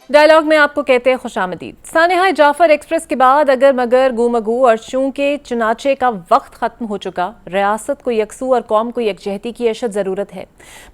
Dialogue میں آپ کو کہتے ہیں خوش آمدید۔ سانحہ جعفر ایکسپریس کے بعد اگر مگر گو مگو اور چونکہ چنانچہ کا وقت ختم ہو چکا، ریاست کو یکسو اور قوم کو یکجہتی کی اشد ضرورت ہے۔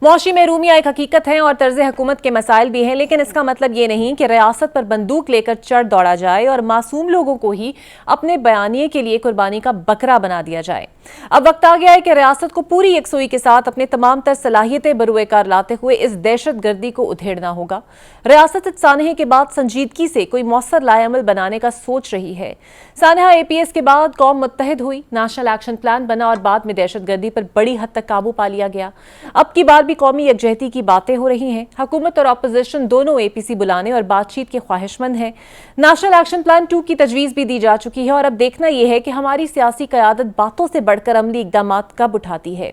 معاشی محرومیاں ایک حقیقت ہے اور طرز حکومت کے مسائل بھی ہیں، لیکن اس کا مطلب یہ نہیں کہ ریاست پر بندوق لے کر چڑھ دوڑا جائے اور معصوم لوگوں کو ہی اپنے بیانیے کے لیے قربانی کا بکرا بنا دیا جائے۔ اب وقت آ گیا ہے کہ ریاست کو پوری یکسوئی کے ساتھ اپنے تمام تر صلاحیتیں بروئے کار لاتے ہوئے اس دہشت گردی کو ادھیڑنا ہوگا۔ ریاست سانحے کے بعد سنجیدگی سے کوئی مؤثر لائے عمل بنانے کا سوچ رہی ہے۔ سانحہ اے پی ایس کے بعد قوم متحد ہوئی، نیشنل ایکشن پلان بنا اور بعد میں دہشت گردی پر بڑی حد تک قابو پا لیا گیا۔ اب کی بار بھی قومی یکجہتی کی باتیں ہو رہی ہیں۔ حکومت اور اپوزیشن دونوں اے پی سی بلانے اور بات چیت کے خواہش مند ہیں۔ نیشنل ایکشن پلان 2 کی تجویز بھی دی جا چکی ہے اور اب دیکھنا یہ ہے کہ ہماری سیاسی قیادت باتوں سے بڑھ کر عملی اقدامات کب اٹھاتی ہے۔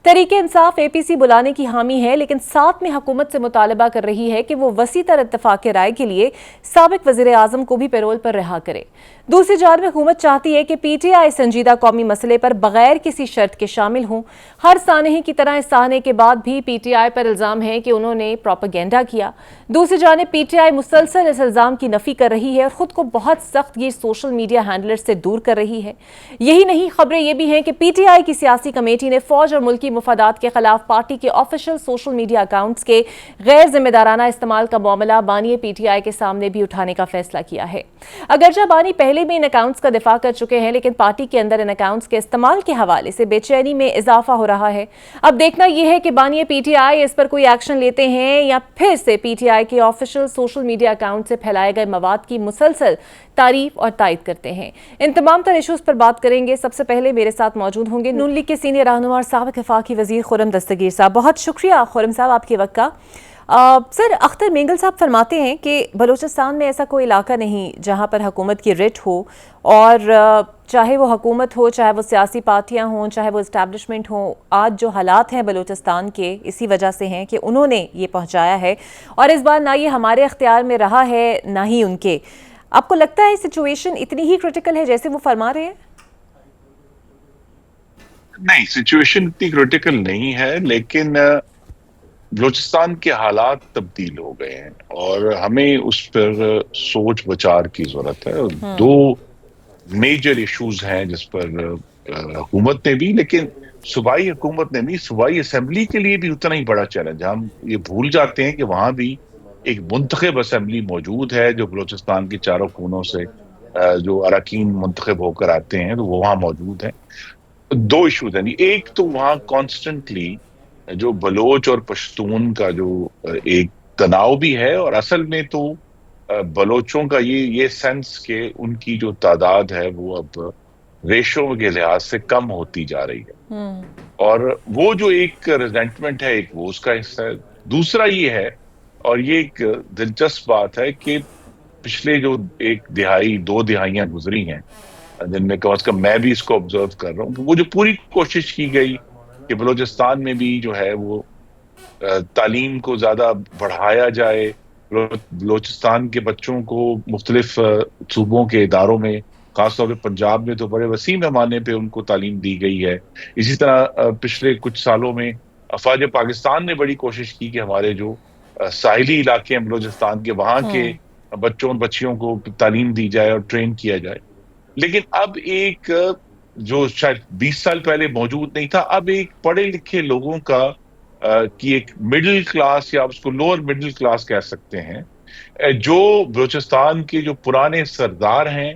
تحریک انصاف اے پی سی بلانے کی حامی ہے، لیکن ساتھ میں حکومت سے مطالبہ کر رہی ہے کہ وہ وسیع تر اتفاق رائے کے لیے سابق وزیر اعظم کو بھی پیرول پر رہا کرے۔ دوسری جانب حکومت چاہتی ہے کہ پی ٹی آئی سنجیدہ قومی مسئلے پر بغیر کسی شرط کے شامل ہوں۔ ہر سانحے کی طرح اس سانحے کے بعد بھی پی ٹی آئی پر الزام ہے کہ انہوں نے پروپیگنڈا کیا۔ دوسری جانب پی ٹی آئی مسلسل اس الزام کی نفی کر رہی ہے اور خود کو بہت سخت یہ سوشل میڈیا ہینڈلر سے دور کر رہی ہے۔ یہی نہیں، خبریں یہ بھی ہیں کہ پی ٹی آئی کی سیاسی کمیٹی نے فوج اور ملکی مفادات کے خلاف پارٹی کے آفیشل سوشل میڈیا اکاؤنٹس کے غیر ذمہ دارانہ استعمال کا معاملہ بانی پی ٹی آئی کے سامنے بھی اٹھانے کا فیصلہ کیا ہے۔ اگرچہ بانی پہلے بھی ان اکاؤنٹس کا دفاع کر چکے ہیں، لیکن پارٹی کے اندر ان اکاؤنٹس کے استعمال کے حوالے سے بے چینی میں اضافہ ہو رہا ہے۔ اب دیکھنا یہ ہے کہ بانی پی ٹی آئی اس پر کوئی ایکشن لیتے ہیں یا پھر سے پی ٹی آئی کے آفیشل سوشل میڈیا اکاؤنٹ سے پھیلائے گئے مواد کی مسلسل تعریف اور تائید کرتے ہیں۔ ان تمام تر ایشوز پر بات کریں گے۔ سب سے پہلے میرے ساتھ موجود ہوں گے نون لیگ کے سینئر رہنما اور سابق وفاقی وزیر خرم دستگیر صاحب۔ بہت شکریہ خرم صاحب آپ کے وقت کا۔ سر، اختر مینگل صاحب فرماتے ہیں کہ بلوچستان میں ایسا کوئی علاقہ نہیں جہاں پر حکومت کی رٹ ہو، اور چاہے وہ حکومت ہو، چاہے وہ سیاسی پارٹیاں ہوں، چاہے وہ اسٹیبلشمنٹ ہوں، آج جو حالات ہیں بلوچستان کے اسی وجہ سے ہیں کہ انہوں نے یہ پہنچایا ہے، اور اس بار نہ یہ ہمارے اختیار میں رہا ہے نہ ہی ان کے۔ آپ کو لگتا ہے سچویشن اتنی ہی کرٹیکل ہے جیسے وہ فرما رہے ہیں؟ نہیں، سچویشن اتنی کرٹیکل نہیں ہے، لیکن بلوچستان کے حالات تبدیل ہو گئے ہیں اور ہمیں اس پر سوچ بچار کی ضرورت ہے۔ دو میجر ایشوز ہیں جس پر حکومت نے بھی، لیکن صوبائی حکومت نے بھی، صوبائی اسمبلی کے لیے بھی اتنا ہی بڑا چیلنج۔ ہم یہ بھول جاتے ہیں کہ وہاں بھی ایک منتخب اسمبلی موجود ہے جو بلوچستان کے چاروں کونوں سے جو اراکین منتخب ہو کر آتے ہیں، تو وہ وہاں موجود ہیں۔ دو ایشوز ہیں، ایک تو وہاں کانسٹنٹلی جو بلوچ اور پشتون کا جو ایک تناؤ بھی ہے، اور اصل میں تو بلوچوں کا یہ سینس کہ ان کی جو تعداد ہے وہ اب ریشو کے لحاظ سے کم ہوتی جا رہی ہے، اور وہ جو ایک ریزنٹمنٹ ہے، ایک وہ اس کا حصہ ہے۔ دوسرا یہ ہے، اور یہ ایک دلچسپ بات ہے، کہ پچھلے جو ایک دہائی 2 دہائیاں گزری ہیں جن میں کم از کم میں بھی اس کو آبزرو کر رہا ہوں، کہ وہ جو پوری کوشش کی گئی کہ بلوچستان میں بھی جو ہے وہ تعلیم کو زیادہ بڑھایا جائے، بلوچستان کے بچوں کو مختلف صوبوں کے اداروں میں، خاص طور پہ پنجاب میں تو بڑے وسیع پیمانے پہ ان کو تعلیم دی گئی ہے۔ اسی طرح پچھلے کچھ سالوں میں افواج پاکستان نے بڑی کوشش کی کہ ہمارے جو ساحلی علاقے ہیں بلوچستان کے، وہاں کے بچوں اور بچیوں کو تعلیم دی جائے اور ٹرین کیا جائے۔ لیکن اب ایک جو شاید 20 سال پہلے موجود نہیں تھا، اب ایک پڑھے لکھے لوگوں کا کی ایک مڈل کلاس، یا آپ اس کو لوور مڈل کلاس کہہ سکتے ہیں، جو بلوچستان کے جو پرانے سردار ہیں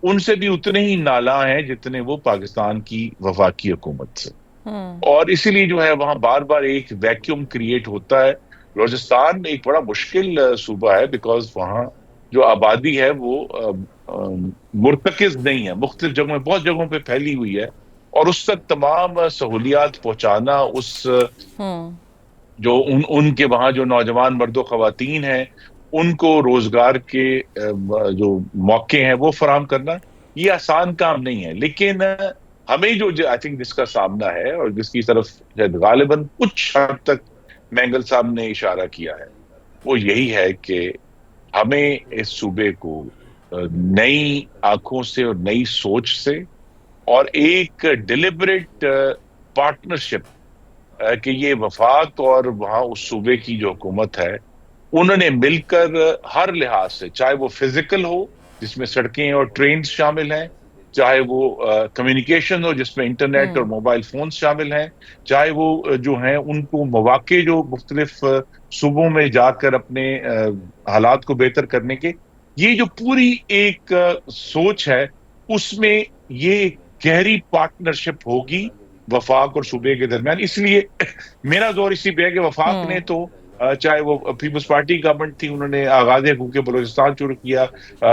ان سے بھی اتنے ہی نالاں ہیں جتنے وہ پاکستان کی وفاقی حکومت سے، اور اسی لیے جو ہے وہاں بار بار ایک ویکیوم کریٹ ہوتا ہے۔ بلوچستان ایک بڑا مشکل صوبہ ہے، بیکاز وہاں جو آبادی ہے وہ مرتکز نہیں ہے، مختلف جگہوں میں، بہت جگہوں پہ پھیلی ہوئی ہے، اور اس تک تمام سہولیات پہنچانا، اس جو ان کے وہاں جو نوجوان مرد و خواتین ہیں ان کو روزگار کے جو موقع ہیں وہ فراہم کرنا، یہ آسان کام نہیں ہے۔ لیکن ہمیں جو آئی تھنک جس کا سامنا ہے، اور جس کی طرف غالباً کچھ حد تک مینگل صاحب نے اشارہ کیا ہے، وہ یہی ہے کہ ہمیں اس صوبے کو نئی آنکھوں سے اور نئی سوچ سے، اور ایک ڈیلیبریٹ پارٹنرشپ، کہ یہ وفاق اور وہاں اس صوبے کی جو حکومت ہے انہوں نے مل کر ہر لحاظ سے، چاہے وہ فزیکل ہو جس میں سڑکیں اور ٹرینز شامل ہیں، چاہے وہ کمیونیکیشن ہو جس میں انٹرنیٹ اور موبائل فونز شامل ہیں، چاہے وہ جو ہیں ان کو مواقع جو مختلف صوبوں میں جا کر اپنے حالات کو بہتر کرنے کے، یہ جو پوری ایک سوچ ہے اس میں یہ گہری پارٹنرشپ ہوگی وفاق اور صوبے کے درمیان. اس لیے میرا زور اسی پہ ہے کہ وفاق نے تو چاہے وہ پیپلز پارٹی گورنمنٹ تھی، انہوں نے آغاز حقوق بلوچستان شروع کیا،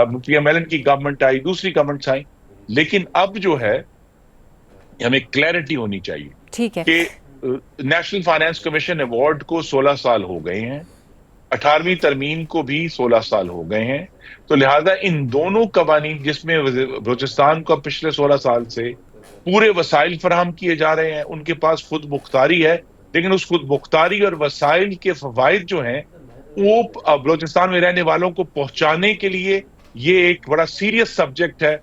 مفتی میلن کی گورنمنٹ آئی، دوسری گورنمنٹس آئیں، لیکن اب جو ہے ہمیں کلیئرٹی ہونی چاہیے ٹھیک ہے. کہ نیشنل فائنانس کمیشن ایوارڈ کو 16 سال ہو گئے ہیں، 18ویں ترمیم کو بھی 16 سال ہو گئے ہیں، تو لہذا ان دونوں قوانین جس میں بلوچستان کو پچھلے 16 سال سے پورے وسائل فراہم کیے جا رہے ہیں، ان کے پاس خود مختاری ہے، لیکن اس خود مختاری اور وسائل کے فوائد جو ہیں وہ بلوچستان میں رہنے والوں کو پہنچانے کے لیے یہ ایک بڑا سیریس سبجیکٹ ہے،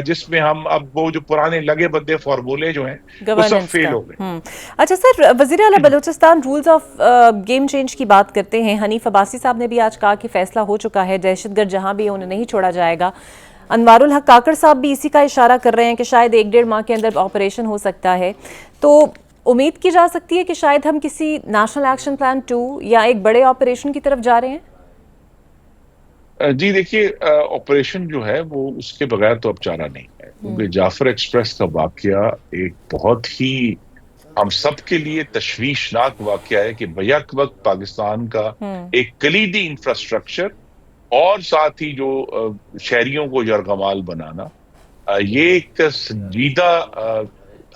جس میں ہم اب وہ جو پرانے لگے بدے فارمولے جو ہیں وہ سب گورننس فیل کا. ہو گئے. اچھا سر، وزیر اعلیٰ Balochistan rules of game change کی بات کرتے ہیں. حنیف عباسی صاحب نے بھی آج کہا کہ فیصلہ ہو چکا ہے، دہشت گرد جہاں بھی انہیں نہیں چھوڑا جائے گا. انوار الحق کاکڑ صاحب بھی اسی کا اشارہ کر رہے ہیں کہ شاید 1-1.5 ماہ کے اندر آپریشن ہو سکتا ہے. تو امید کی جا سکتی ہے کہ شاید ہم کسی نیشنل ایکشن پلان 2 یا ایک بڑے آپریشن کی طرف جا رہے ہیں؟ جی دیکھیے، آپریشن جو ہے وہ اس کے بغیر تو اب چارہ نہیں ہے، کیونکہ جعفر ایکسپریس کا واقعہ ایک بہت ہی ہم سب کے لیے تشویشناک واقعہ ہے کہ بیک وقت پاکستان کا ایک کلیدی انفراسٹرکچر اور ساتھ ہی جو شہریوں کو یرغمال بنانا، یہ ایک سنجیدہ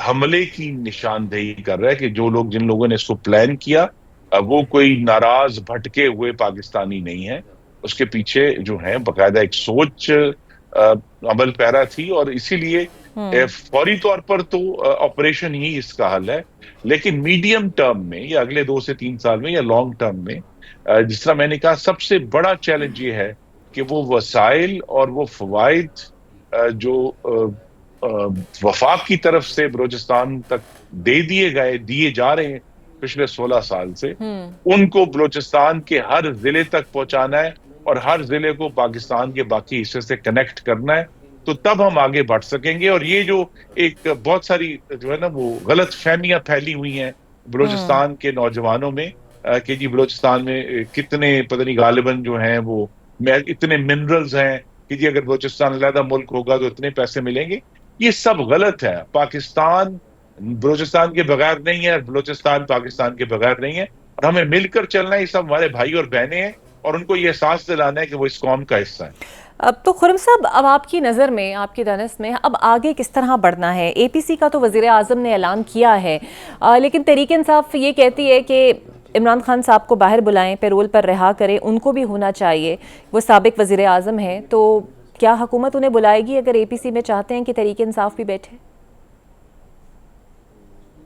حملے کی نشاندہی کر رہا ہے کہ جو لوگ جن لوگوں نے اس کو پلان کیا وہ کوئی ناراض بھٹکے ہوئے پاکستانی نہیں ہیں، اس کے پیچھے جو ہے باقاعدہ ایک سوچ عمل پیرا تھی، اور اسی لیے فوری طور پر تو آپریشن ہی اس کا حل ہے، لیکن میڈیم ٹرم میں یا اگلے 2 سے 3 سال میں یا لانگ ٹرم میں جس طرح میں نے کہا سب سے بڑا چیلنج یہ ہے کہ وہ وسائل اور وہ فوائد جو وفاق کی طرف سے بلوچستان تک دیے جا رہے ہیں پچھلے 16 سال سے، ان کو بلوچستان کے ہر ضلع تک پہنچانا ہے اور ہر ضلع کو پاکستان کے باقی حصے سے کنیکٹ کرنا ہے، تو تب ہم آگے بڑھ سکیں گے. اور یہ جو ایک بہت ساری جو ہے نا وہ غلط فہمیاں پھیلی ہوئی ہیں بلوچستان کے نوجوانوں میں کہ جی بلوچستان میں کتنے پتہ نہیں غالباً جو ہیں وہ اتنے منرلز ہیں کہ جی اگر بلوچستان علیحدہ ملک ہوگا تو اتنے پیسے ملیں گے، یہ سب غلط ہے. پاکستان بلوچستان کے بغیر نہیں ہے، بلوچستان پاکستان کے بغیر نہیں ہے، اور ہمیں مل کر چلنا ہے. یہ سب ہمارے بھائی اور بہنیں ہیں اور ان کو یہ احساس دلانا ہے کہ وہ اس قوم کا حصہ ہے. اب تو خرم صاحب، اب آپ کی نظر میں، آپ کی دانست میں اب آگے کس طرح بڑھنا ہے؟ اے پی سی کا تو وزیر اعظم نے اعلان کیا ہے، لیکن تحریک انصاف یہ کہتی ہے کہ عمران خان صاحب کو باہر بلائیں، پیرول پر رہا کریں، ان کو بھی ہونا چاہیے، وہ سابق وزیر اعظم ہیں. تو کیا حکومت انہیں بلائے گی اگر اے پی سی میں چاہتے ہیں کہ تحریک انصاف بھی بیٹھے؟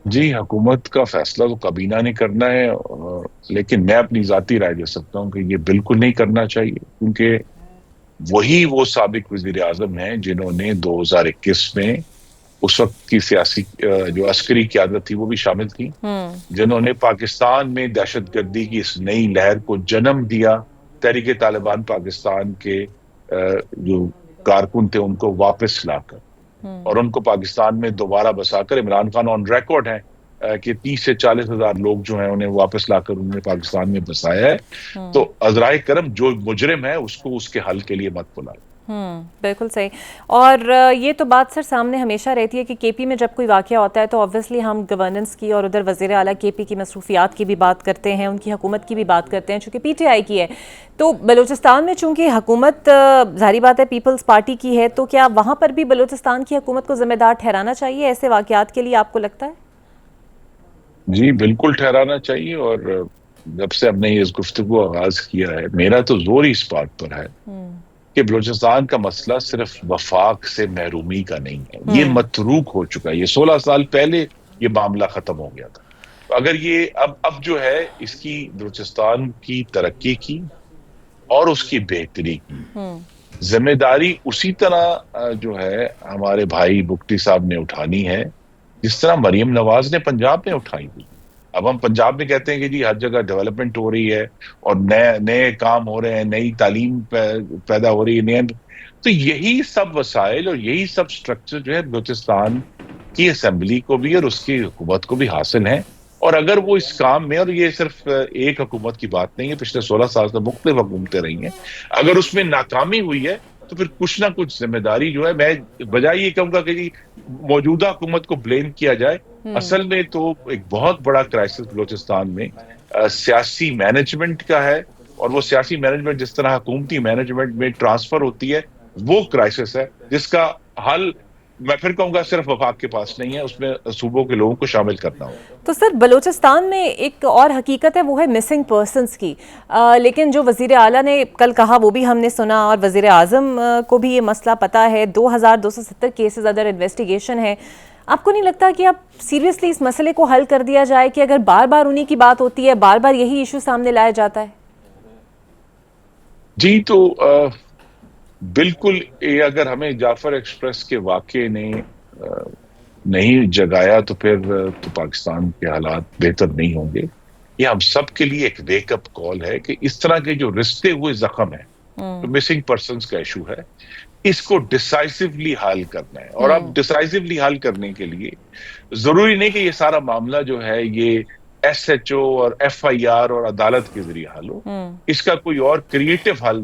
جی، حکومت کا فیصلہ تو کابینہ نے کرنا ہے، لیکن میں اپنی ذاتی رائے دے سکتا ہوں کہ یہ بالکل نہیں کرنا چاہیے، کیونکہ وہی وہ سابق وزیر اعظم ہیں جنہوں نے 2021 میں اس وقت کی سیاسی جو عسکری قیادت تھی وہ بھی شامل تھی، جنہوں نے پاکستان میں دہشت گردی کی اس نئی لہر کو جنم دیا. تحریک طالبان پاکستان کے جو کارکن تھے ان کو واپس لا کر اور ان کو پاکستان میں دوبارہ بسا کر، عمران خان آن ریکارڈ ہیں کہ 30 سے 40 ہزار لوگ جو ہیں انہیں واپس لا کر انہوں نے پاکستان میں بسایا ہے. تو عذرائے کرم جو مجرم ہے اس کو اس کے حل کے لیے مت بلائے. بالکل صحیح. اور یہ تو بات سر سامنے ہمیشہ رہتی ہے کہ کے پی میں جب کوئی واقعہ ہوتا ہے تو آبویسلی ہم گورننس کی اور ادھر وزیر اعلیٰ کے پی کی مصروفیات کی بھی بات کرتے ہیں، ان کی حکومت کی بھی بات کرتے ہیں چونکہ پی ٹی آئی کی ہے. تو بلوچستان میں چونکہ حکومت ظاہری بات ہے پیپلز پارٹی کی ہے، تو کیا وہاں پر بھی بلوچستان کی حکومت کو ذمہ دار ٹھہرانا چاہیے ایسے واقعات کے لیے، آپ کو لگتا ہے؟ جی بالکل ٹھہرانا چاہیے، اور جب سے ہم نے اس گفتگو آغاز کیا ہے میرا تو زور ہی اس بات پر ہے کہ بلوچستان کا مسئلہ صرف وفاق سے محرومی کا نہیں ہے، یہ متروک ہو چکا ہے. یہ 16 سال پہلے یہ معاملہ ختم ہو گیا تھا. اگر یہ اب جو ہے اس کی بلوچستان کی ترقی کی اور اس کی بہتری کی ذمہ داری اسی طرح جو ہے ہمارے بھائی بگٹی صاحب نے اٹھانی ہے جس طرح مریم نواز نے پنجاب میں اٹھائی تھی. اب ہم پنجاب میں کہتے ہیں کہ جی ہر جگہ ڈیولپمنٹ ہو رہی ہے اور نئے نئے کام ہو رہے ہیں، نئی تعلیم پیدا ہو رہی ہے، تو یہی سب وسائل اور یہی سب سٹرکچر جو ہے بلوچستان کی اسمبلی کو بھی اور اس کی حکومت کو بھی حاصل ہیں. اور اگر وہ اس کام میں، اور یہ صرف ایک حکومت کی بات نہیں ہے، پچھلے 16 سال سے مختلف حکومتیں رہی ہیں، اگر اس میں ناکامی ہوئی ہے تو پھر کچھ نہ کچھ ذمہ داری جو ہے، میں بجائے یہ کہوں گا کہ جی موجودہ حکومت کو بلیم کیا جائے، اصل میں تو ایک بہت بڑا کرائسس بلوچستان میں سیاسی مینجمنٹ کا ہے. اور وہ سیاسی مینجمنٹ جس طرح حکومتی مینجمنٹ میں ٹرانسفر ہوتی ہے، وہ کرائسس ہے جس کا حل میں پھر کہوں گا صرف وفاق کے پاس نہیں ہے، اس میں صوبوں کے لوگوں کو شامل کرنا ہوگا. تو سر بلوچستان میں ایک اور حقیقت ہے، وہ ہے مسنگ پرسنز کی، لیکن جو وزیر اعلیٰ نے کل کہا وہ بھی ہم نے سنا، اور وزیر اعظم کو بھی یہ مسئلہ پتہ ہے. 2270 کیسز ادر انویسٹیگیشن ہے. آپ کو نہیں لگتا کہ اب سیریسلی اس مسئلے کو حل کر دیا جائے کہ اگر بار بار انہی کی بات ہوتی ہے، بار بار یہی ایشو سامنے لایا جاتا ہے؟ جی تو بالکل، یہ اگر ہمیں جعفر ایکسپریس کے واقعے نے نہیں جگایا تو پھر تو پاکستان کے حالات بہتر نہیں ہوں گے. یہ ہم سب کے لیے ایک ویک اپ کال ہے کہ اس طرح کے جو رشتے ہوئے زخم ہیں، جو مسنگ پرسنز کا ایشو ہے، اس کو ڈیسائسولی حل کرنا ہے. اور اب ڈیسائسولی حل کرنے کے لیے ضروری نہیں کہ یہ سارا معاملہ جو ہے یہ ایس ایچ او اور ایف آئی آر اور عدالت کے ذریعے حل ہو. اس کا کوئی اور کریٹو حل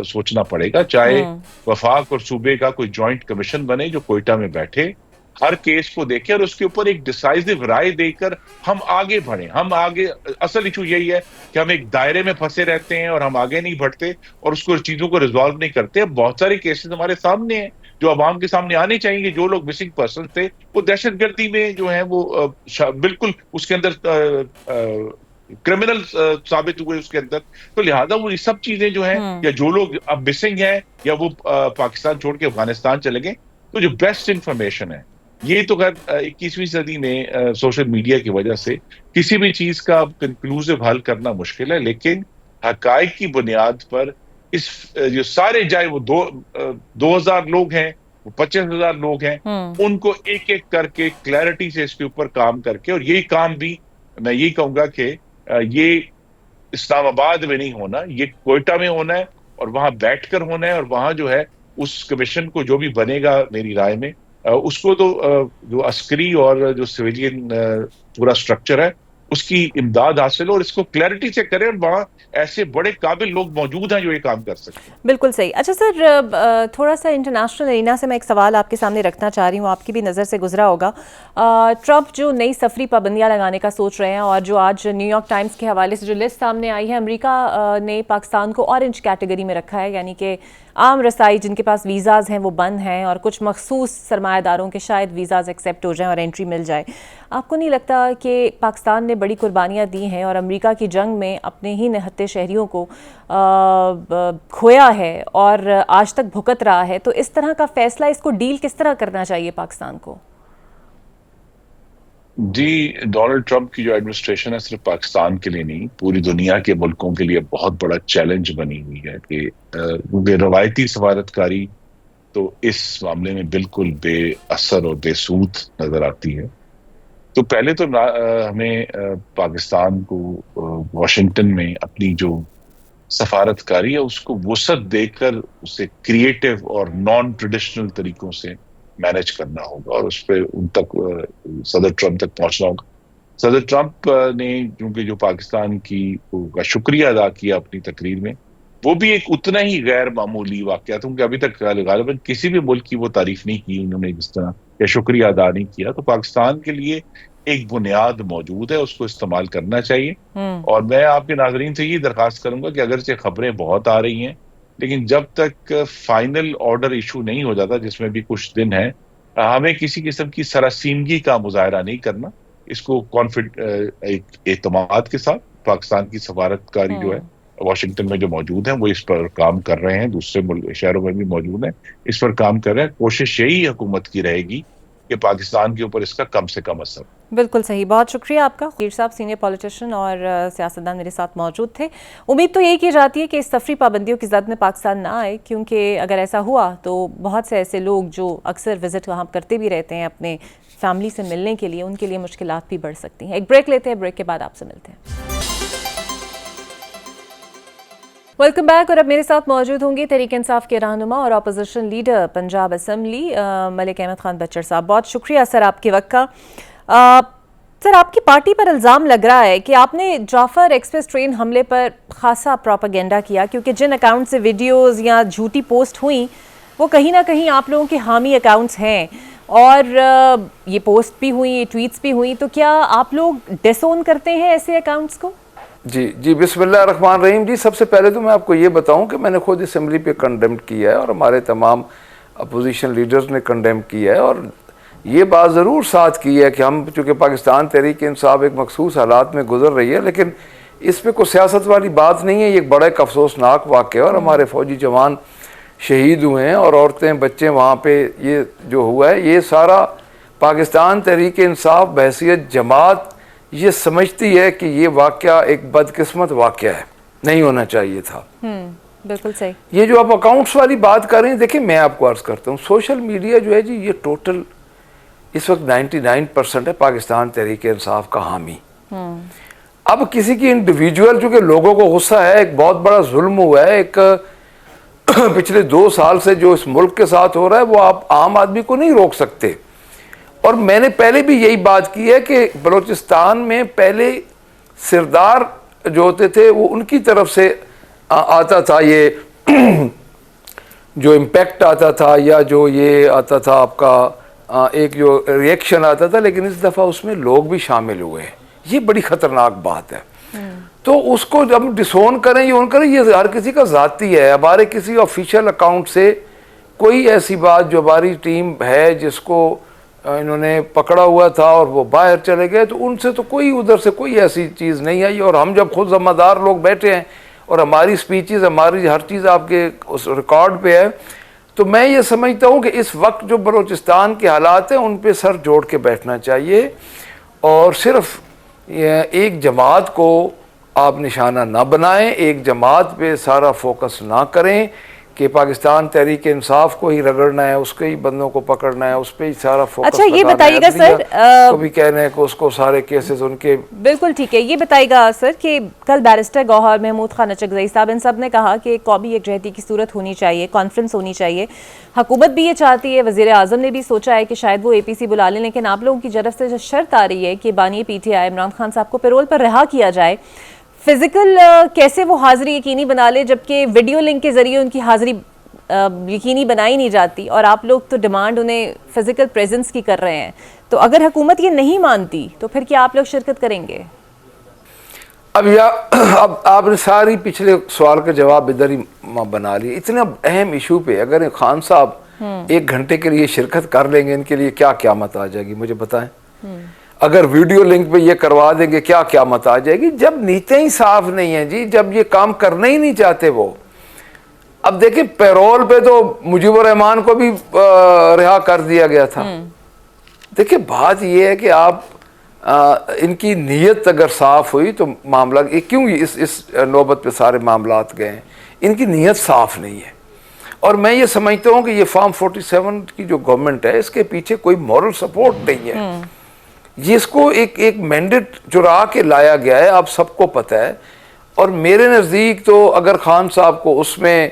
سوچنا پڑے گا، چاہے وفاق اور صوبے کا کوئی جوائنٹ کمیشن بنے جو کوئٹہ میں بیٹھے، ہر کیس کو دیکھے اور اس کے اوپر ایک ڈیسائزو رائے دے کر ہم آگے بڑھیں. ہم آگے، اصل ایشو یہی ہے کہ ہم ایک دائرے میں پھنسے رہتے ہیں اور ہم آگے نہیں بڑھتے اور اس کو چیزوں کو ریزالو نہیں کرتے. اب بہت سارے کیسز ہمارے سامنے ہیں جو عوام کے سامنے آنے چاہیے کہ جو لوگ مسنگ پرسن تھے وہ دہشت گردی میں جو ہیں وہ بالکل اس کے اندر کرمنل ثابت ہوئے اس کے اندر. تو لہٰذا وہ یہ سب چیزیں جو ہیں، یا جو لوگ اب مسنگ ہیں یا وہ پاکستان چھوڑ کے افغانستان چلے گئے، تو جو بیسٹ انفارمیشن ہے، یہ تو خیر 21ویں صدی میں سوشل میڈیا کی وجہ سے کسی بھی چیز کا کنکلوسیو حل کرنا مشکل ہے، لیکن حقائق کی بنیاد پر اس جو سارے، چاہے وہ 2000 لوگ ہیں، وہ 25,000 لوگ ہیں، ان کو ایک ایک کر کے کلیئرٹی سے اس کے اوپر کام کر کے، اور یہی کام بھی میں یہی کہوں گا کہ یہ اسلام آباد میں نہیں ہونا، یہ کوئٹہ میں ہونا ہے اور وہاں بیٹھ کر ہونا ہے. اور وہاں جو ہے اس کمیشن کو جو بھی بنے گا میری رائے میں، اس کو تو جو عسکری اور جو سویلین پورا سٹرکچر ہے اس کی امداد حاصل ہو اور اس کو کلیئرٹی سے کریں، اور وہاں ایسے بڑے قابل لوگ موجود ہیں جو یہ کام کر سکتے ہیں. بالکل صحیح. اچھا سر، تھوڑا سا انٹرنیشنل ارینا سے میں ایک سوال آپ کے سامنے رکھنا چاہ رہی ہوں، آپ کی بھی نظر سے گزرا ہوگا. ٹرمپ جو نئی سفری پابندیاں لگانے کا سوچ رہے ہیں، اور جو آج نیو یارک ٹائمز کے حوالے سے جو لسٹ سامنے آئی ہے، امریکہ نے پاکستان کو آرنج کیٹیگری میں رکھا ہے، یعنی کہ عام رسائی جن کے پاس ویزاز ہیں وہ بند ہیں، اور کچھ مخصوص سرمایہ داروں کے شاید ویزاز ایکسیپٹ ہو جائیں اور انٹری مل جائے. آپ کو نہیں لگتا کہ پاکستان نے بڑی قربانیاں دی ہیں اور امریکہ کی جنگ میں اپنے ہی نہتے شہریوں کو کھویا ہے اور آج تک بھگت رہا ہے؟ تو اس طرح کا فیصلہ، اس کو ڈیل کس طرح کرنا چاہیے پاکستان کو؟ جی، ڈونلڈ ٹرمپ کی جو ایڈمنسٹریشن ہے صرف پاکستان کے لیے نہیں، پوری دنیا کے ملکوں کے لیے بہت بڑا چیلنج بنی ہوئی ہے کہ روایتی سفارتکاری تو اس معاملے میں بالکل بے اثر اور بے سود نظر آتی ہے. تو پہلے تو ہمیں پاکستان کو واشنگٹن میں اپنی جو سفارتکاری ہے اس کو وسعت دے کر اسے کریٹو اور نان ٹریڈیشنل طریقوں سے مینج کرنا ہوگا، اور اس پہ ان تک صدر ٹرمپ تک پہنچنا ہوگا. صدر ٹرمپ نے کیونکہ جو پاکستان کا شکریہ ادا کیا اپنی تقریر میں، وہ بھی ایک اتنا ہی غیر معمولی واقعہ تھا، کیونکہ ابھی تک غالباً کسی بھی ملک کی وہ تعریف نہیں کی انہوں نے جس طرح، یا شکریہ ادا نہیں کیا. تو پاکستان کے لیے ایک بنیاد موجود ہے، اس کو استعمال کرنا چاہیے. اور میں آپ کے ناظرین سے یہ درخواست کروں گا کہ اگرچہ خبریں بہت آ رہی ہیں، لیکن جب تک فائنل آرڈر ایشو نہیں ہو جاتا، جس میں بھی کچھ دن ہیں، ہمیں کسی قسم کی سراسیمگی کا مظاہرہ نہیں کرنا. اس کو اعتماد کے ساتھ پاکستان کی سفارتکاری جو ہے واشنگٹن میں جو موجود ہیں وہ اس پر کام کر رہے ہیں، دوسرے شہروں میں بھی موجود ہیں، اس پر کام کر رہے ہیں. کوشش یہی حکومت کی رہے گی کہ پاکستان کے اوپر اس کا کم سے کم اثر. بالکل صحیح. بہت شکریہ آپ کا خیر صاحب، سینئر پولیٹیشین اور سیاستدان میرے ساتھ موجود تھے. امید تو یہی کی جاتی ہے کہ اس سفری پابندیوں کی زد میں پاکستان نہ آئے، کیونکہ اگر ایسا ہوا تو بہت سے ایسے لوگ جو اکثر وزٹ وہاں کرتے بھی رہتے ہیں اپنے فیملی سے ملنے کے لیے ان کے لیے مشکلات بھی بڑھ سکتی ہیں. ایک بریک لیتے ہیں, بریک کے بعد آپ سے ملتے ہیں. Welcome back. اور اب میرے ساتھ موجود ہوں گے تحریک انصاف کے رہنما اور opposition leader Punjab assembly Malik Ahmad Khan Butcher صاحب. بہت شکریہ سر آپ کے وقت کا. سر, آپ کی پارٹی پر الزام لگ رہا ہے کہ آپ نے جعفر ایکسپریس ٹرین حملے پر خاصا پروپیگنڈا کیا, کیونکہ جن اکاؤنٹ سے ویڈیوز یا جھوٹی پوسٹ ہوئیں وہ کہیں نہ کہیں آپ لوگوں کے حامی اکاؤنٹس ہیں, اور یہ پوسٹ بھی ہوئی, یہ ٹویٹس بھی ہوئی, تو کیا آپ لوگ ڈس اون کرتے ہیں ایسے اکاؤنٹس کو؟ جی بسم اللہ الرحمن الرحیم. جی, سب سے پہلے تو میں آپ کو یہ بتاؤں کہ میں نے خود اسمبلی پہ کنڈیم کیا ہے اور ہمارے تمام اپوزیشن لیڈرز نے کنڈیم کیا ہے, اور یہ بات ضرور ساتھ کی ہے کہ ہم چونکہ پاکستان تحریک انصاف ایک مخصوص حالات میں گزر رہی ہے, لیکن اس پہ کوئی سیاست والی بات نہیں ہے. یہ ایک بڑا ایک افسوسناک واقعہ ہے, اور ہمارے فوجی جوان شہید ہوئے ہیں اور عورتیں بچے وہاں پہ. یہ جو ہوا ہے یہ سارا پاکستان تحریک انصاف بحیثیت جماعت یہ سمجھتی ہے کہ یہ واقعہ ایک بدقسمت واقعہ ہے, نہیں ہونا چاہیے تھا. بالکل صحیح. یہ جو آپ اکاؤنٹس والی بات کر رہے ہیں, دیکھیں میں آپ کو عرض کرتا ہوں, سوشل میڈیا جو ہے جی یہ ٹوٹل اس وقت 99% ہے پاکستان تحریک انصاف کا حامی. اب کسی کی انڈیویجول چونکہ لوگوں کو غصہ ہے, ایک بہت بڑا ظلم ہوا ہے, ایک پچھلے 2 سال سے جو اس ملک کے ساتھ ہو رہا ہے وہ آپ عام آدمی کو نہیں روک سکتے. اور میں نے پہلے بھی یہی بات کی ہے کہ بلوچستان میں پہلے سردار جو ہوتے تھے وہ ان کی طرف سے آتا تھا, یہ جو امپیکٹ آتا تھا یا جو یہ آتا تھا آپ کا ایک جو ریئیکشن آتا تھا, لیکن اس دفعہ اس میں لوگ بھی شامل ہوئے ہیں. یہ بڑی خطرناک بات ہے. تو اس کو جب ڈسون کریں یا اون کریں, یہ ہر کسی کا ذاتی ہے. ہمارے کسی آفیشیل اکاؤنٹ سے کوئی ایسی بات جو ہماری ٹیم ہے جس کو انہوں نے پکڑا ہوا تھا اور وہ باہر چلے گئے, تو ان سے تو کوئی ادھر سے کوئی ایسی چیز نہیں آئی. اور ہم جب خود ذمہ دار لوگ بیٹھے ہیں اور ہماری سپیچز ہماری ہر چیز آپ کے اس ریکارڈ پہ ہے, تو میں یہ سمجھتا ہوں کہ اس وقت جو بلوچستان کے حالات ہیں ان پہ سر جوڑ کے بیٹھنا چاہیے, اور صرف ایک جماعت کو آپ نشانہ نہ بنائیں, ایک جماعت پہ سارا فوکس نہ کریں کہ پاکستان تحریک انصاف کو ہی رگڑنا ہے, اس کے ہی بندوں کو پکڑنا ہے, اس پہ ہی سارا فوکس. اچھا یہ بتائیے گا سر, کو بھی کہنا ہے کہ اس کو سارے کیسز ان کے. بالکل ٹھیک ہے. یہ بتائیے گا سر کہ کل بیرسٹر گوہر, محمود خان اچکزئی صاحب, ان سب نے کہا کہ قومی یکجہتی کی صورت ہونی چاہیے, کانفرنس ہونی چاہیے, حکومت بھی یہ چاہتی ہے, وزیر اعظم نے بھی سوچا ہے کہ شاید وہ اے پی سی بلا لیں, لیکن آپ لوگوں کی طرف سے جو شرط آ رہی ہے کہ بانی P T I Imran Khan صاحب کو پیرول پر رہا کیا جائے, فزیکل کیسے وہ حاضری یقینی بنا لے جبکہ ویڈیو لنک کے ذریعے ان کی حاضری یقینی بنائی نہیں جاتی, اور آپ لوگ تو ڈیمانڈ انہیں فزیکل پریزنس کی کر رہے ہیں. تو اگر حکومت یہ نہیں مانتی تو پھر کیا آپ لوگ شرکت کریں گے؟ اب آپ نے ساری پچھلے سوال کا جواب ادھر ہی بنا لیا. اتنا اہم ایشو پہ اگر خان صاحب 1 گھنٹے کے لیے شرکت کر لیں گے, ان کے لیے کیا قیامت آ جائے گی مجھے بتائیں. اگر ویڈیو لنک پہ یہ کروا دیں گے کیا قیامت آ جائے گی, جب نیتیں ہی صاف نہیں ہیں جی, جب یہ کام کرنا ہی نہیں چاہتے وہ. اب دیکھیں پیرول پہ تو مجیب الرحمان کو بھی رہا کر دیا گیا تھا. دیکھیں بات یہ ہے کہ آپ ان کی نیت اگر صاف ہوئی تو معاملہ کیوں اس نوبت پہ سارے معاملات گئے ہیں, ان کی نیت صاف نہیں ہے. اور میں یہ سمجھتا ہوں کہ یہ فارم 47 کی جو گورنمنٹ ہے اس کے پیچھے کوئی مورل سپورٹ نہیں ہے. جس کو ایک مینڈیٹ چرا کے لایا گیا ہے, آپ سب کو پتہ ہے. اور میرے نزدیک تو اگر خان صاحب کو اس میں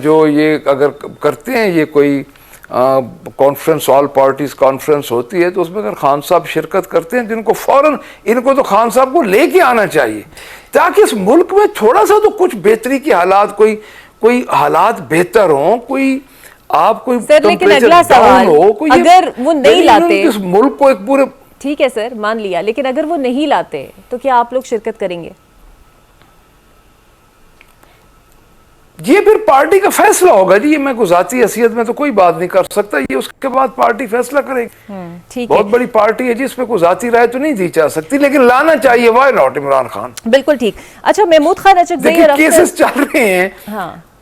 جو یہ اگر کرتے ہیں یہ کوئی کانفرنس, آل پارٹیز کانفرنس ہوتی ہے, تو اس میں اگر خان صاحب شرکت کرتے ہیں جن کو فوراً ان کو تو خان صاحب کو لے کے آنا چاہیے, تاکہ اس ملک میں تھوڑا سا تو کچھ بہتری کی حالات, کوئی حالات بہتر ہوں, کوئی آپ کوئی ٹیمپریچر ڈاؤن ہو, اگر وہ نہیں لاتے اس ملک کو ایک پورے. ٹھیک ہے سر مان لیا, لیکن اگر وہ نہیں لاتے تو کیا آپ لوگ شرکت کریں گے؟ یہ پھر پارٹی کا فیصلہ ہوگا جی, یہ میں کو ذاتی حیثیت میں تو کوئی بات نہیں کر سکتا, یہ اس کے بعد پارٹی فیصلہ کرے گی. بہت بڑی پارٹی ہے جی, اس میں کوئی ذاتی رائے تو نہیں دی جا سکتی, لیکن لانا چاہیے. Why not Imran Khan. بالکل ٹھیک. اچھا محمود خان اچکزئی کیسز چل رہے ہیں,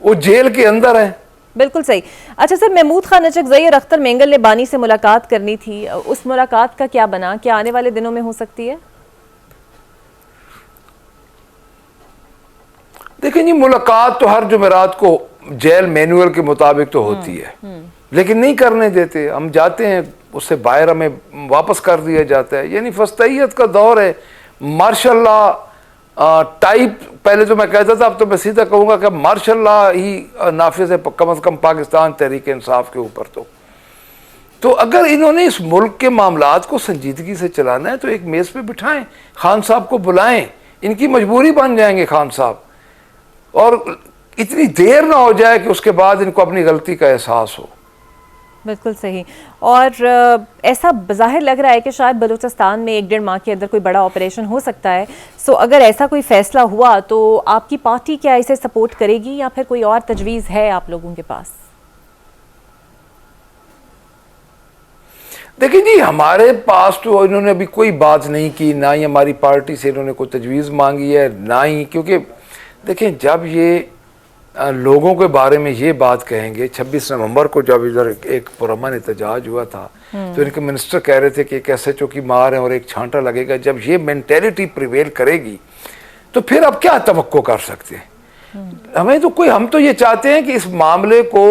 وہ جیل کے اندر ہیں. بالکل صحیح. اچھا سر, محمود خان اچکزئی اور اختر مینگل نے بانی سے ملاقات کرنی تھی, اس ملاقات کا کیا بنا, کیا آنے والے دنوں میں ہو سکتی ہے؟ دیکھیں جی ملاقات تو ہر جمعرات کو جیل مینول کے مطابق تو ہوتی ہے, لیکن نہیں کرنے دیتے. ہم جاتے ہیں اس سے باہر ہمیں واپس کر دیا جاتا ہے. یعنی فسطائیت کا دور ہے. ماشاء اللہ ٹائپ پہلے تو میں کہتا تھا, اب تو میں سیدھا کہوں گا کہ ماشاء اللہ ہی نافذ ہے کم از کم پاکستان تحریک انصاف کے اوپر. تو اگر انہوں نے اس ملک کے معاملات کو سنجیدگی سے چلانا ہے تو ایک میز پہ بٹھائیں, خان صاحب کو بلائیں. ان کی مجبوری بن جائیں گے خان صاحب, اور اتنی دیر نہ ہو جائے کہ اس کے بعد ان کو اپنی غلطی کا احساس ہو. بالکل صحیح. اور ایسا بظاہر لگ رہا ہے کہ شاید بلوچستان میں 1-1.5 ماہ کے اندر کوئی بڑا آپریشن ہو سکتا ہے. سو اگر ایسا کوئی فیصلہ ہوا تو آپ کی پارٹی کیا اسے سپورٹ کرے گی یا پھر کوئی اور تجویز ہے آپ لوگوں کے پاس؟ دیکھیں جی, ہمارے پاس تو انہوں نے ابھی کوئی بات نہیں کی, نہ ہی ہماری پارٹی سے انہوں نے کوئی تجویز مانگی ہے, نہ ہی, کیونکہ دیکھیں جب یہ لوگوں کے بارے میں یہ بات کہیں گے, 26 نومبر کو جب ادھر ایک پرامن احتجاج ہوا تھا تو ان کے منسٹر کہہ رہے تھے کہ ایک ایسے چوکی مار ہے اور ایک چھانٹا لگے گا. جب یہ مینٹیلٹی پریویل کرے گی تو پھر اب کیا توقع کر سکتے ہیں؟ ہمیں تو ہم تو یہ چاہتے ہیں کہ اس معاملے کو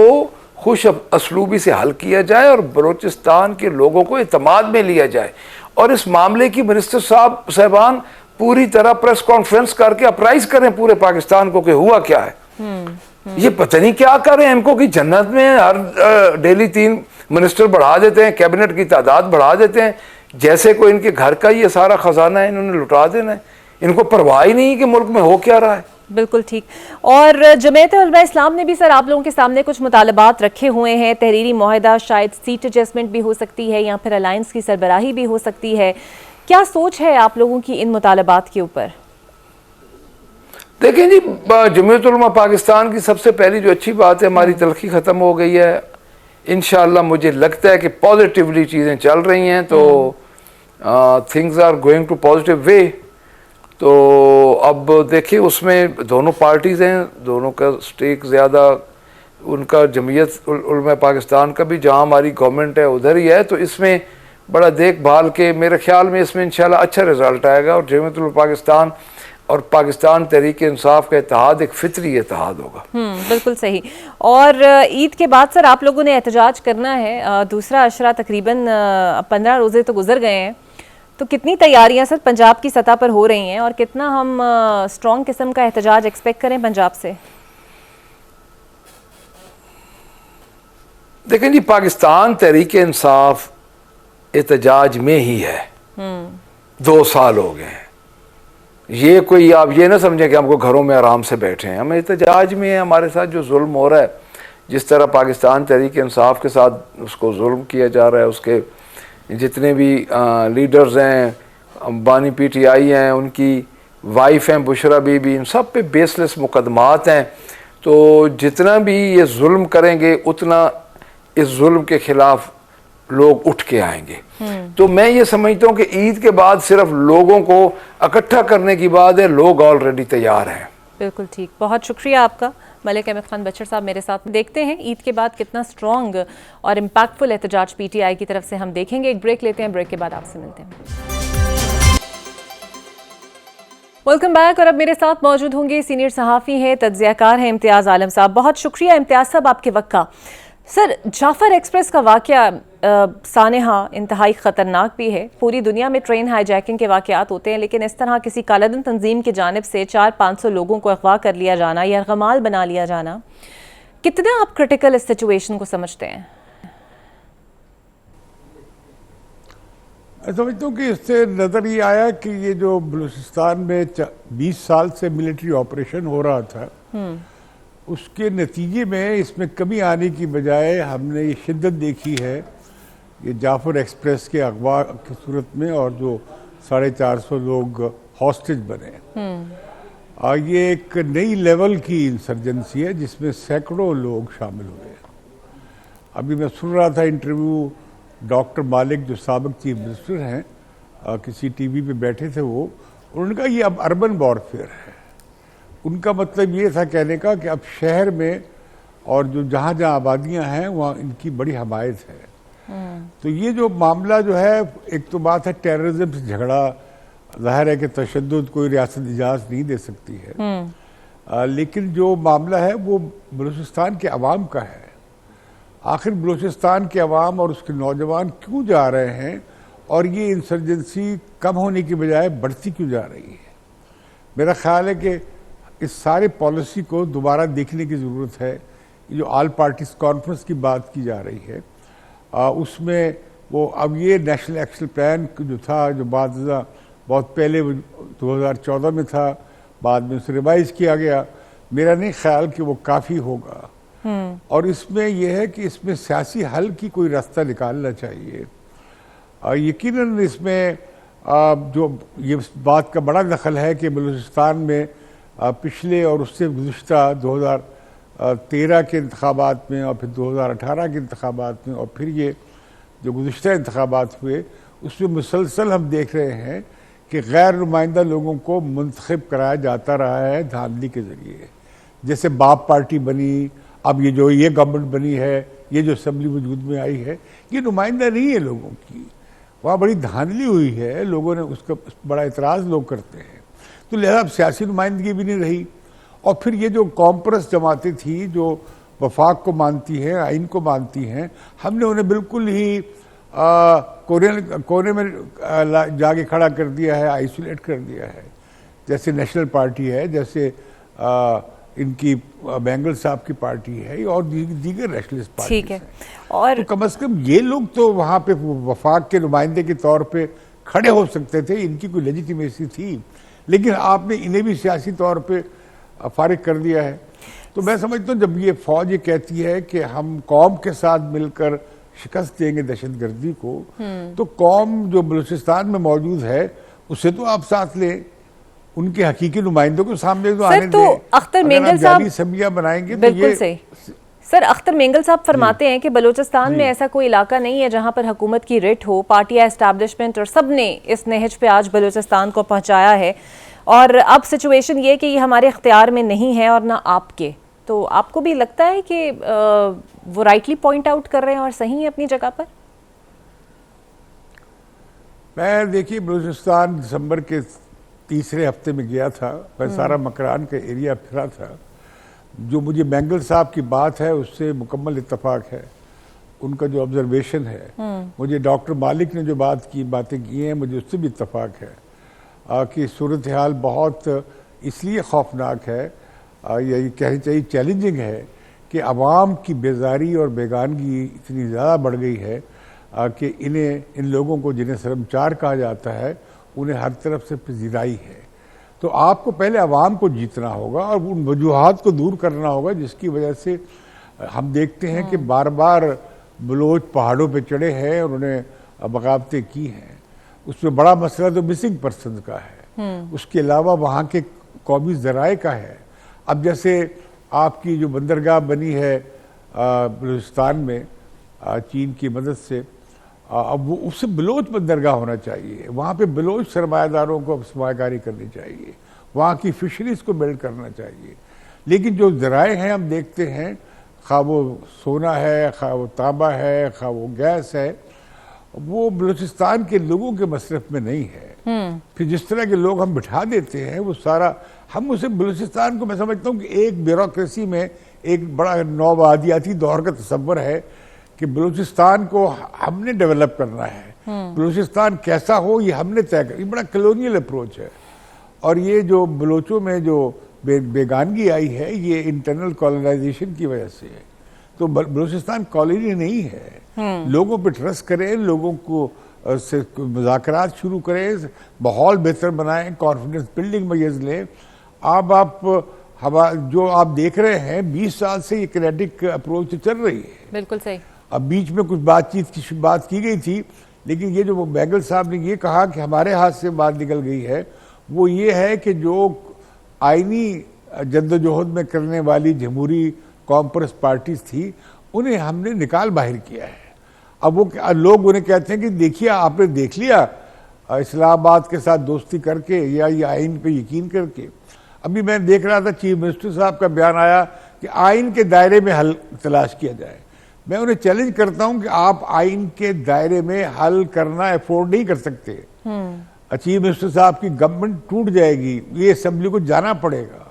خوش اسلوبی سے حل کیا جائے اور بلوچستان کے لوگوں کو اعتماد میں لیا جائے, اور اس معاملے کی منسٹر صاحبان پوری طرح پریس کانفرنس کر کے اپرائز کریں پورے پاکستان کو کہ ہوا کیا ہے. یہ پتہ نہیں کیا کر رہے ہیں, ان کو کہ جنت میں ہر ڈیلی 3 منسٹر بڑھا دیتے ہیں, کیبنٹ کی تعداد بڑھا دیتے ہیں, جیسے کوئی ان کے گھر کا یہ سارا خزانہ ہے انہوں نے لٹا دینا ہے. ان کو پرواہ ہی نہیں کہ ملک میں ہو کیا رہا ہے. بالکل ٹھیک. اور جمعیت علماء اسلام نے بھی سر آپ لوگوں کے سامنے کچھ مطالبات رکھے ہوئے ہیں, تحریری معاہدہ, شاید سیٹ ایڈجسٹمنٹ بھی ہو سکتی ہے یا پھر الائنس کی سربراہی بھی ہو سکتی ہے. کیا سوچ ہے آپ لوگوں کی ان مطالبات کے اوپر؟ دیکھیں جی, جمعیت علماء پاکستان کی سب سے پہلی جو اچھی بات ہے, ہماری تلخی ختم ہو گئی ہے. انشاءاللہ مجھے لگتا ہے کہ پازیٹیولی چیزیں چل رہی ہیں, تو things are going to positive way. تو اب دیکھیں اس میں دونوں پارٹیز ہیں, دونوں کا سٹیک زیادہ ان کا جمعیت علماء پاکستان کا بھی, جہاں ہماری گورنمنٹ ہے ادھر ہی ہے. تو اس میں بڑا دیکھ بھال کے میرے خیال میں اس میں انشاءاللہ اچھا رزلٹ آئے گا, اور جمعیت علماء پاکستان اور پاکستان تحریک انصاف کا اتحاد ایک فطری اتحاد ہوگا. بالکل صحیح. اور عید کے بعد سر آپ لوگوں نے احتجاج کرنا ہے, دوسرا عشرہ تقریباً 15 روزے تو گزر گئے ہیں, تو کتنی تیاریاں سر پنجاب کی سطح پر ہو رہی ہیں اور کتنا ہم اسٹرانگ قسم کا احتجاج ایکسپیکٹ کریں پنجاب سے؟ دیکھیں جی, پاکستان تحریک انصاف احتجاج میں ہی ہے. 2 سال ہو گئے ہیں. یہ کوئی آپ یہ نہ سمجھیں کہ ہم کو گھروں میں آرام سے بیٹھے ہیں, ہم احتجاج میں ہیں. ہمارے ساتھ جو ظلم ہو رہا ہے, جس طرح پاکستان تحریک انصاف کے ساتھ اس کو ظلم کیا جا رہا ہے, اس کے جتنے بھی لیڈرز ہیں, بانی پی ٹی آئی ہیں, ان کی وائف ہیں بشرا بی بی, ان سب پہ بیس لیس مقدمات ہیں. تو جتنا بھی یہ ظلم کریں گے اتنا اس ظلم کے خلاف لوگ اٹھ کے آئیں گے. تو میں یہ سمجھتا ہوں کہ عید کے بعد صرف لوگوں کو اکٹھا کرنے کی بات ہے, لوگ آلریڈی تیار ہیں. بالکل ٹھیک. بہت شکریہ آپ کا ملک احمد خان بچر صاحب میرے ساتھ. دیکھتے ہیں عید کے بعد کتنا سٹرونگ اور امپیکٹفل احتجاج پی ٹی آئی کی طرف سے ہم دیکھیں گے. ایک بریک لیتے ہیں, بریک کے بعد آپ سے ملتے ہیں. Welcome back. اور اب میرے ساتھ موجود ہوں گے سینئر صحافی ہیں, تجزیہ کار ہیں امتیاز عالم صاحب. بہت شکریہ امتیاز صاحب آپ کے وقت کا. سر, جعفر ایکسپریس کا واقعہ سانحہ انتہائی خطرناک بھی ہے. پوری دنیا میں ٹرین ہائی جیکنگ کے واقعات ہوتے ہیں, لیکن اس طرح کسی کالعدم تنظیم کی جانب سے 400-500 لوگوں کو اغوا کر لیا جانا یا یرغمال بنا لیا جانا, کتنا آپ کرٹیکل اس سچویشن کو سمجھتے ہیں؟ میں سمجھتا ہوں کہ اس سے نظر یہ آیا کہ یہ جو بلوچستان میں 20 سال سے ملٹری آپریشن ہو رہا تھا, اس کے نتیجے میں اس میں کمی آنے کی بجائے ہم نے یہ شدت دیکھی ہے یہ جعفر ایکسپریس کے اغوا کی صورت میں, اور جو 450 لوگ ہاسٹیج بنے. یہ ایک نئی لیول کی انسرجنسی ہے جس میں سینکڑوں لوگ شامل ہوئے ہیں. ابھی میں سن رہا تھا انٹرویو ڈاکٹر مالک جو سابق چیف منسٹر ہیں, کسی ٹی وی پہ بیٹھے تھے, وہ انہوں نے کہا یہ اب اربن وارفیئر ہے. ان کا مطلب یہ تھا کہنے کا کہ اب شہر میں اور جو جہاں جہاں آبادیاں ہیں وہاں ان کی بڑی حمایت ہے. تو یہ جو معاملہ جو ہے, ایک تو بات ہے ٹیررزم سے جھگڑا, ظاہر ہے کہ تشدد کوئی ریاست اجازت نہیں دے سکتی ہے, لیکن جو معاملہ ہے وہ بلوچستان کے عوام کا ہے, آخر بلوچستان کے عوام اور اس کے نوجوان کیوں جا رہے ہیں اور یہ انسرجنسی کم ہونے کی بجائے بڑھتی کیوں جا رہی ہے؟ میرا خیال ہے کہ اس سارے پالیسی کو دوبارہ دیکھنے کی ضرورت ہے. جو آل پارٹیز کانفرنس کی بات کی جا رہی ہے اس میں وہ اب یہ نیشنل ایکشن پلان جو تھا جو بہت پہلے 2014 میں تھا, بعد میں اسے ریوائز کیا گیا, میرا نہیں خیال کہ وہ کافی ہوگا. اور اس میں یہ ہے کہ اس میں سیاسی حل کی کوئی راستہ نکالنا چاہیے. یقیناً اس میں جو یہ بات کا بڑا دخل ہے کہ بلوچستان میں پچھلے اور اس سے گزشتہ 2013 کے انتخابات میں اور پھر 2018 کے انتخابات میں اور پھر یہ جو گزشتہ انتخابات ہوئے اس میں مسلسل ہم دیکھ رہے ہیں کہ غیر نمائندہ لوگوں کو منتخب کرایا جاتا رہا ہے دھاندلی کے ذریعے. جیسے باپ پارٹی بنی, اب یہ جو یہ گورنمنٹ بنی ہے, یہ جو اسمبلی وجود میں آئی ہے, یہ نمائندہ نہیں ہے لوگوں کی. وہاں بڑی دھاندلی ہوئی ہے, لوگوں نے اس کا بڑا اعتراض لوگ کرتے ہیں. تو لہذا اب سیاسی نمائندگی بھی نہیں رہی. اور پھر یہ جو قوم پرست جماعتیں تھیں جو وفاق کو مانتی ہیں, آئین کو مانتی ہیں, ہم نے انہیں بالکل ہی کونے میں جا کے کھڑا کر دیا ہے, آئسولیٹ کر دیا ہے. جیسے نیشنل پارٹی ہے, جیسے ان کی بینگل صاحب کی پارٹی ہے اور دیگر نیشنلسٹ پارٹیز ہیں. اور تو کم از کم یہ لوگ تو وہاں پہ وفاق کے نمائندے کے طور پہ کھڑے ہو سکتے تھے, ان کی کوئی لیجیٹیمیسی تھی, لیکن آپ نے انہیں بھی سیاسی طور پہ فارغ کر دیا ہے. تو میں سمجھتا ہوں جب یہ فوج یہ کہتی ہے کہ ہم قوم کے ساتھ مل کر شکست دیں گے دہشت گردی کو, تو قوم جو بلوچستان میں موجود ہے اسے تو آپ ساتھ لیں, ان کے حقیقی نمائندوں کو سامنے تو آنے دیں. اختر مینگل صاحب اسمبلیاں بنائیں گے بالکل صحیح. سر اختر مینگل صاحب فرماتے ہیں کہ بلوچستان میں ایسا کوئی علاقہ نہیں ہے جہاں پر حکومت کی رٹ ہو. پارٹی اسٹیبلشمنٹ اور سب نے اس نہج پہ آج بلوچستان کو پہنچایا ہے, اور اب سچویشن یہ کہ یہ ہمارے اختیار میں نہیں ہے اور نہ آپ کے. تو آپ کو بھی لگتا ہے کہ وہ رائٹلی پوائنٹ آؤٹ کر رہے ہیں اور صحیح ہیں اپنی جگہ پر؟ میں دیکھیے بلوچستان دسمبر کے تیسرے ہفتے میں گیا تھا, میں سارا مکران کا ایریا پھرا تھا. جو مجھے مینگل صاحب کی بات ہے اس سے مکمل اتفاق ہے, ان کا جو آبزرویشن ہے. مجھے ڈاکٹر مالک نے جو باتیں کی ہیں مجھے اس سے بھی اتفاق ہے کہ صورتحال بہت اس لیے خوفناک ہے, یا یہ کہنی چاہیے چیلنجنگ ہے, کہ عوام کی بیزاری اور بیگانگی اتنی زیادہ بڑھ گئی ہے کہ ان لوگوں کو جنہیں شرمچار کہا جاتا ہے انہیں ہر طرف سے پذیرائی ہے. تو آپ کو پہلے عوام کو جیتنا ہوگا اور ان وجوہات کو دور کرنا ہوگا جس کی وجہ سے ہم دیکھتے ہیں کہ بار بار بلوچ پہاڑوں پہ چڑھے ہیں اور انہیں بغاوتیں کی ہیں. اس میں بڑا مسئلہ تو مسنگ پرسن کا ہے, اس کے علاوہ وہاں کے قومی ذرائع کا ہے. اب جیسے آپ کی جو بندرگاہ بنی ہے بلوچستان میں چین کی مدد سے, اب وہ اس سے بلوچ بندرگاہ ہونا چاہیے. وہاں پہ بلوچ سرمایہ داروں کو سرمایہ کاری کرنی چاہیے, وہاں کی فشریز کو بلڈ کرنا چاہیے. لیکن جو ذرائع ہیں ہم دیکھتے ہیں, خواہ وہ سونا ہے, خواہ وہ تانبا ہے, خواہ وہ گیس ہے, وہ بلوچستان کے لوگوں کے مصرف میں نہیں ہے. پھر جس طرح کے لوگ ہم بٹھا دیتے ہیں وہ سارا, ہم اسے بلوچستان کو میں سمجھتا ہوں کہ ایک بیوروکریسی میں ایک بڑا نوآبادیاتی دور کا تصور ہے کہ بلوچستان کو ہم نے ڈیولپ کرنا ہے, بلوچستان کیسا ہو یہ ہم نے طے کرنا. یہ بڑا کلونیل اپروچ ہے, اور یہ جو بلوچوں میں جو بیگانگی آئی ہے یہ انٹرنل کالونائزیشن کی وجہ سے ہے. تو بلوچستان کالونی نہیں ہے. لوگوں پہ ٹرسٹ کریں, لوگوں کو سے مذاکرات شروع کریں, ماحول بہتر بنائیں, کانفیڈنس بلڈنگ میئرز لیں. آپ جو آپ دیکھ رہے ہیں 20 سال سے یہ کینیڈک اپروچ چل رہی ہے. بالکل صحیح. اب بیچ میں کچھ بات کی گئی تھی, لیکن یہ جو بیگل صاحب نے یہ کہا کہ ہمارے ہاتھ سے بات نکل گئی ہے, وہ یہ ہے کہ جو آئینی جدوجہد میں کرنے والی جمہوری قوم پرست پارٹیز تھی انہیں ہم نے نکال باہر کیا ہے. اب وہ لوگ انہیں کہتے ہیں کہ دیکھیے آپ نے دیکھ لیا اسلام آباد کے ساتھ دوستی کر کے یا یہ آئین پہ یقین کر کے. ابھی میں دیکھ رہا تھا چیف منسٹر صاحب کا بیان آیا کہ آئین کے دائرے میں حل تلاش کیا جائے. میں انہیں چیلنج کرتا ہوں کہ آپ آئین کے دائرے میں حل کرنا افورڈ نہیں کر سکتے. چیف منسٹر صاحب کی گورنمنٹ ٹوٹ جائے گی, یہ اسمبلی کو جانا پڑے گا.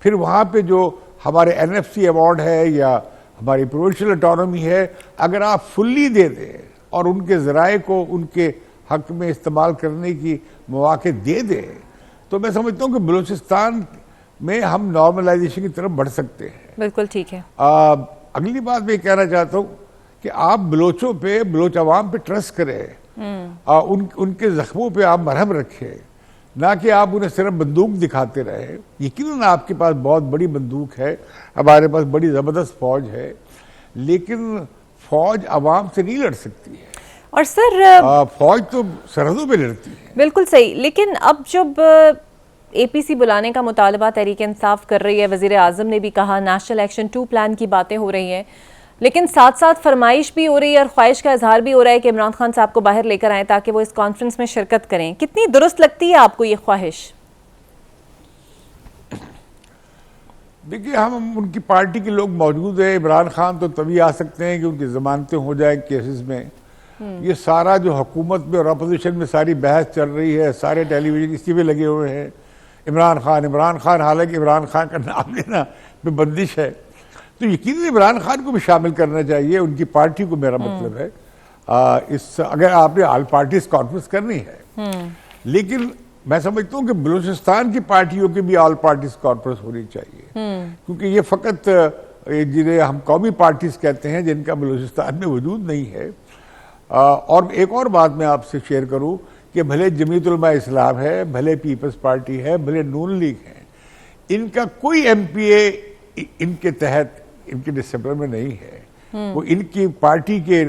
پھر وہاں پہ جو ہمارے NFC ایوارڈ ہے یا ہماری پروونشل اٹانومی ہے. اگر آپ فلی دے دیں اور ان کے ذرائع کو ان کے حق میں استعمال کرنے کی مواقع دے دیں تو میں سمجھتا ہوں کہ بلوچستان میں ہم نارملائزیشن کی طرف بڑھ سکتے ہیں. بالکل ٹھیک ہے. اگلی بات میں یہ کہنا چاہتا ہوں کہ آپ بلوچوں پہ، بلوچ عوام پہ ٹرسٹ کریں، ان کے زخموں پہ آپ مرہم رکھیں، نہ کہ آپ انہیں صرف بندوق دکھاتے رہے. یقیناً آپ کے پاس بہت بڑی بندوق ہے، ہمارے پاس بڑی زبردست فوج ہے، لیکن فوج عوام سے نہیں لڑ سکتی ہے. اور سر فوج تو سرحدوں پہ لڑتی ہے. بالکل صحیح. لیکن اب جب اے پی سی بلانے کا مطالبہ تحریک انصاف کر رہی ہے، وزیر اعظم نے بھی کہا نیشنل ایکشن 2 پلان کی باتیں ہو رہی ہیں، لیکن ساتھ ساتھ فرمائش بھی ہو رہی ہے اور خواہش کا اظہار بھی ہو رہا ہے کہ عمران خان صاحب کو باہر لے کر آئیں تاکہ وہ اس کانفرنس میں شرکت کریں. کتنی درست لگتی ہے آپ کو یہ خواہش؟ دیکھیے، ہم ان کی پارٹی کے لوگ موجود ہیں. عمران خان تو تبھی آ سکتے ہیں کہ ان کی ضمانتیں ہو جائیں کیسز میں. یہ سارا جو حکومت میں اور اپوزیشن میں ساری بحث چل رہی ہے، سارے ٹیلی ویژن اسی پہ لگے ہوئے ہیں. عمران خان، حالانکہ عمران خان کا نام لینا پہ بندش ہے، تو یقیناً عمران خان کو بھی شامل کرنا چاہیے، ان کی پارٹی کو. میرا مطلب ہے اگر آپ نے آل پارٹیز کانفرنس کرنی ہے، لیکن میں سمجھتا ہوں کہ بلوچستان کی پارٹیوں کی بھی آل پارٹیز کانفرنس ہونی چاہیے، کیونکہ یہ فقط جنہیں ہم قومی پارٹیز کہتے ہیں جن کا بلوچستان میں وجود نہیں ہے. اور ایک اور بات میں آپ سے شیئر کروں کہ بھلے جمعیت علماء اسلام ہے، بھلے پیپلز پارٹی ہے، بھلے نون لیگ ہے، ان کا کوئی ایم پی اے ان کے تحت ان کے ڈسپلن میں نہیں ہے. وہ ان کی پارٹی کے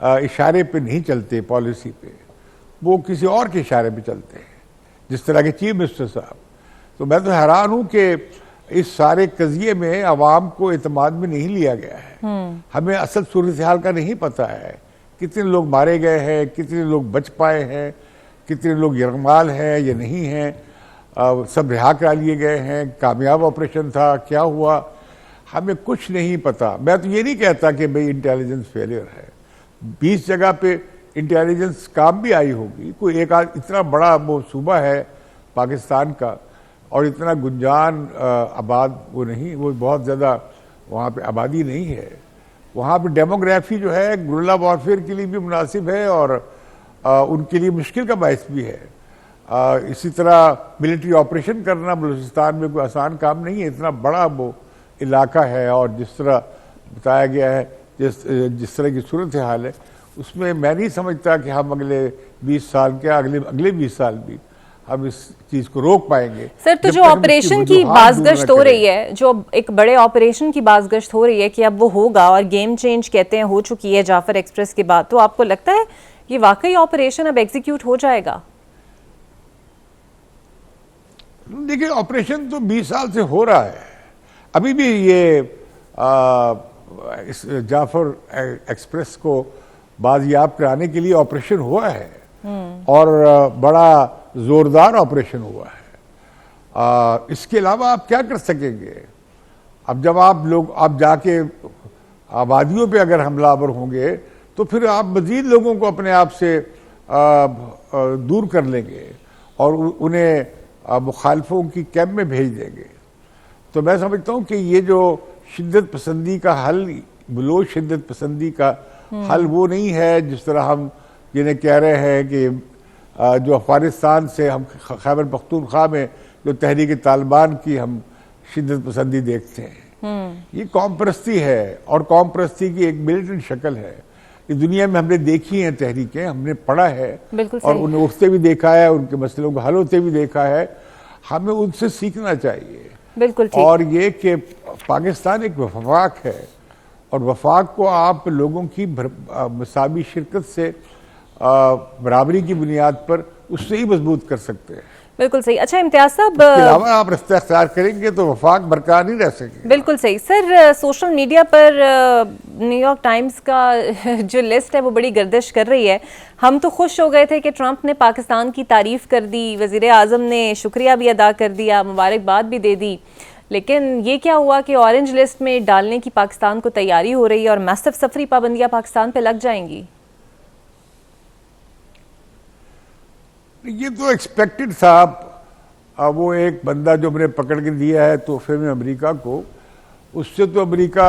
اشارے پہ نہیں چلتے، پالیسی پہ وہ کسی اور کے اشارے پہ چلتے ہیں، جس طرح کے چیف منسٹر صاحب. تو میں تو حیران ہوں کہ اس سارے قضیے میں عوام کو اعتماد میں نہیں لیا گیا ہے. ہمیں اصل صورتحال کا نہیں پتہ ہے، کتنے لوگ مارے گئے ہیں، کتنے لوگ بچ پائے ہیں، کتنے لوگ یرغمال ہیں یا نہیں ہیں، سب رہا کرا لیے گئے ہیں، کامیاب آپریشن تھا، کیا ہوا، ہمیں کچھ نہیں پتا. میں تو یہ نہیں کہتا کہ بھئی انٹیلیجنس فیلئر ہے، 20 جگہ پہ انٹیلیجنس کام بھی آئی ہوگی. کوئی ایک اتنا بڑا وہ صوبہ ہے پاکستان کا اور اتنا گنجان آباد وہ نہیں، وہ بہت زیادہ وہاں پہ آبادی نہیں ہے. وہاں پہ ڈیموگرافی جو ہے گریلا وارفیئر کے لیے بھی مناسب ہے اور ان کے لیے مشکل کا باعث بھی ہے. اسی طرح ملٹری آپریشن کرنا بلوچستان میں کوئی آسان کام نہیں ہے، اتنا بڑا وہ علاقہ ہے، اور جس طرح بتایا گیا ہے، جس طرح کی صورتحال ہے، اس میں میں نہیں سمجھتا کہ ہم اگلے 20 سال کے اگلے 20 سال بھی ہم اس چیز کو روک پائیں گے. سر تو جو آپریشن کی بازگشت ہو رہی ہے، جو ایک بڑے آپریشن کی بازگشت ہو رہی ہے کہ اب وہ ہوگا اور گیم چینج کہتے ہیں ہو چکی ہے جعفر ایکسپریس کے بعد، تو آپ کو لگتا ہے یہ واقعی آپریشن اب ایگزیکیوٹ ہو جائے گا؟ دیکھیں، آپریشن تو 20 سال سے ہو رہا ہے. ابھی بھی یہ جعفر ایکسپریس کو بازیاب کرانے کے لیے آپریشن ہوا ہے اور بڑا زوردار آپریشن ہوا ہے. اس کے علاوہ آپ کیا کر سکیں گے؟ اب جب آپ جا کے آبادیوں پہ اگر حملہ آور ہوں گے تو پھر آپ مزید لوگوں کو اپنے آپ سے دور کر لیں گے اور انہیں مخالفوں کی کیمپ میں بھیج دیں گے. تو میں سمجھتا ہوں کہ یہ جو شدت پسندی کا حل، بلوچ شدت پسندی کا حل وہ نہیں ہے جس طرح ہم جنہیں کہہ رہے ہیں کہ جو افغانستان سے ہم خیبر پختونخوا میں جو تحریک طالبان کی ہم شدت پسندی دیکھتے ہیں. یہ قوم پرستی ہے اور قوم پرستی کی ایک ملیٹنٹ شکل ہے. یہ دنیا میں ہم نے دیکھی ہیں تحریکیں، ہم نے پڑھا ہے اور انہیں اٹھتے بھی دیکھا ہے، ان کے مسئلوں کو حل ہوتے بھی دیکھا ہے. ہمیں ان سے سیکھنا چاہیے. بالکل. اور یہ کہ پاکستان ایک وفاق ہے اور وفاق کو آپ لوگوں کی مساوی شرکت سے برابری کی بنیاد پر اس سے ہی مضبوط کر سکتے ہیں. بالکل صحیح. اچھا امتیاز صاحب، اس کے علاوہ آپ رستہ اختیار کریں گے تو وفاق برقرار نہیں رہ سکے. بالکل صحیح. سر سوشل میڈیا پر نیو یارک ٹائمز کا جو لسٹ ہے وہ بڑی گردش کر رہی ہے. ہم تو خوش ہو گئے تھے کہ ٹرمپ نے پاکستان کی تعریف کر دی، وزیر اعظم نے شکریہ بھی ادا کر دیا، مبارکباد بھی دے دی، لیکن یہ کیا ہوا کہ اورنج لسٹ میں ڈالنے کی پاکستان کو تیاری ہو رہی ہے اور میسو سفری پابندیاں پاکستان پہ لگ جائیں گی. یہ تو ایکسپیکٹڈ تھا. وہ ایک بندہ جو ہم نے پکڑ کے دیا ہے تحفے میں امریکہ کو، اس سے تو امریکہ